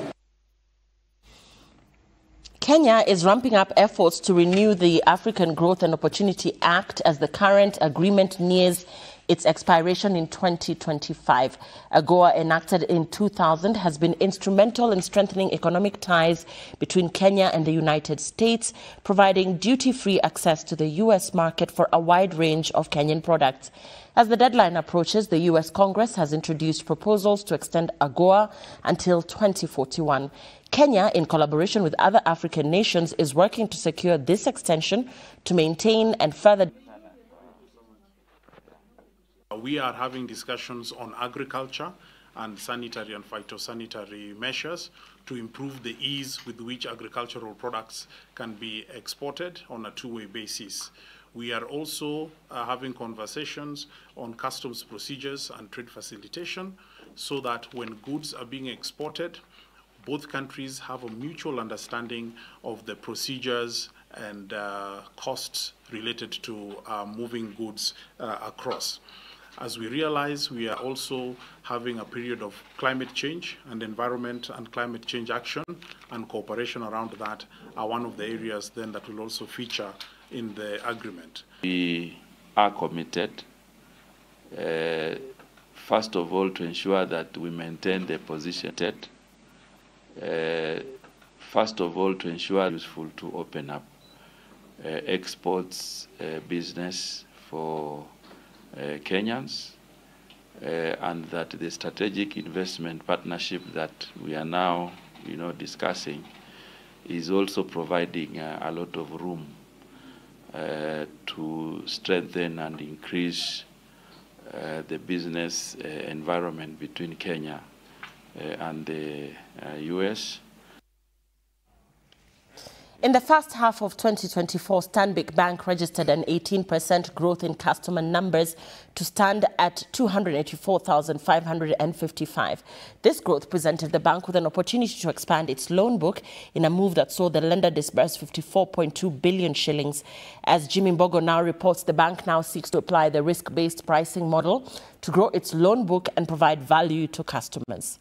Kenya is ramping up efforts to renew the African Growth and Opportunity Act as the current agreement nears its expiration in 2025. AGOA, enacted in 2000, has been instrumental in strengthening economic ties between Kenya and the United States, providing duty-free access to the U.S. market for a wide range of Kenyan products. As the deadline approaches, the U.S. Congress has introduced proposals to extend AGOA until 2041. Kenya, in collaboration with other African nations, is working to secure this extension to maintain and further. We are having discussions on agriculture and sanitary and phytosanitary measures to improve the ease with which agricultural products can be exported on a two-way basis. We are also having conversations on customs procedures and trade facilitation so that when goods are being exported, both countries have a mutual understanding of the procedures and costs related to moving goods across. As we realize, we are also having a period of climate change, and environment and climate change action and cooperation around that are one of the areas then that will also feature in the agreement. We are committed, first of all, to ensure that we maintain the position. First of all, to ensure it's useful to open up exports business for Kenyans, and that the strategic investment partnership that we are now, discussing is also providing a lot of room to strengthen and increase the business environment between Kenya and the US. In the first half of 2024, Stanbic Bank registered an 18% growth in customer numbers to stand at 284,555. This growth presented the bank with an opportunity to expand its loan book in a move that saw the lender disburse 54.2 billion shillings. As Jimmy Mbogo now reports, the bank now seeks to apply the risk-based pricing model to grow its loan book and provide value to customers.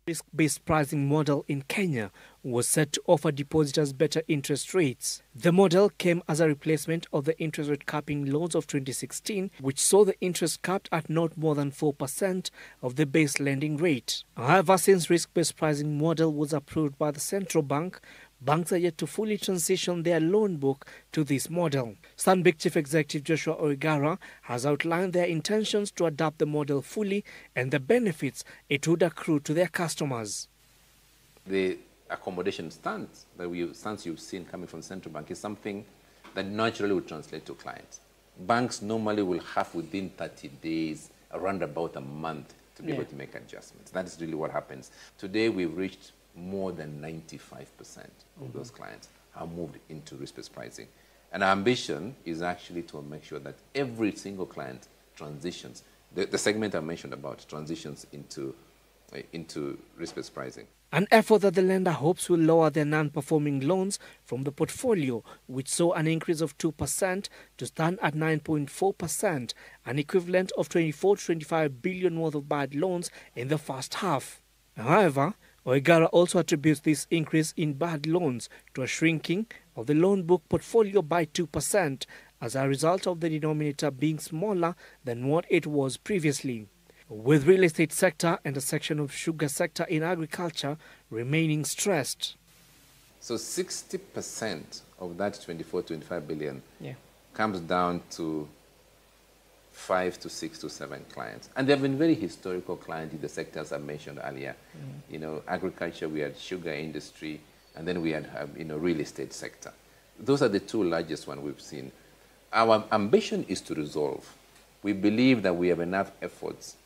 Risk-based pricing model in Kenya was set to offer depositors better interest rates. The model came as a replacement of the interest rate capping laws of 2016, which saw the interest capped at not more than 4% of the base lending rate. However, since risk-based pricing model was approved by the central bank, banks are yet to fully transition their loan book to this model. Stanbic Chief Executive Joshua Oigara has outlined their intentions to adopt the model fully and the benefits it would accrue to their customers. The accommodation stance you've seen coming from the central bank is something that naturally will translate to clients. Banks normally will have within 30 days, around about a month, to be able to make adjustments. That is really what happens. Today we've reached more than 95% of those clients are moved into risk-based pricing. And our ambition is actually to make sure that every single client transitions, the segment I mentioned about, transitions into risk-based pricing. An effort that the lender hopes will lower their non-performing loans from the portfolio, which saw an increase of 2% to stand at 9.4%, an equivalent of 24 to 25 billion worth of bad loans in the first half. However, Oigara also attributes this increase in bad loans to a shrinking of the loan book portfolio by 2% as a result of the denominator being smaller than what it was previously, with real estate sector and a section of sugar sector in agriculture remaining stressed. So 60% of that 24 to 25 billion comes down to 5 to 6 to 7 clients. And they've been very historical clients in the sectors I mentioned earlier. You know, agriculture, we had sugar industry, and then we had, real estate sector. Those are the two largest ones we've seen. Our ambition is to resolve. We believe that we have enough efforts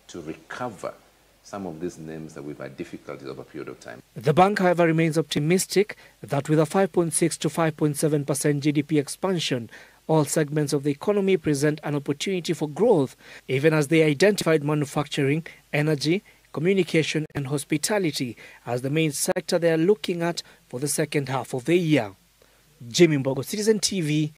to recover some of these names that we've had difficulties over a period of time. The bank, however, remains optimistic that with a 5.6 to 5.7% GDP expansion, all segments of the economy present an opportunity for growth, even as they identified manufacturing, energy, communication and hospitality as the main sector they are looking at for the second half of the year. Jimmy Mbogo, Citizen TV,